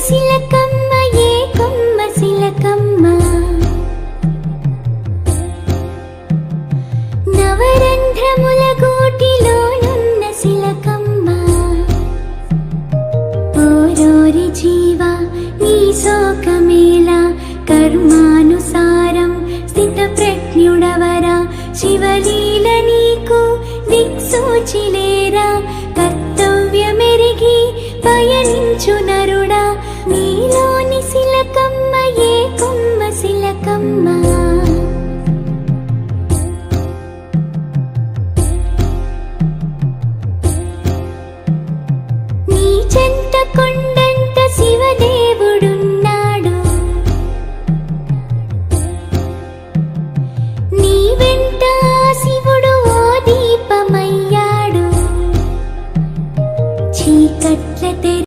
సిలకమ్మ ఏ కొమ్మ సిలకమ్మ నవరంధ్రముల గూటిలోనున్న సిలకమ్మ ఓరోరి జీవా నీ శోకమేలా కర్మానుసారం స్థిత ప్రజ్ఞుడవరా శివలీల నీకు దిక్సూచిలేరా కర్తవ్యమెరిగి పయనించు నరుడా నీలోని సిలకమ్మ ఏ కొమ్మ సిలకమ్మ నీ చెంత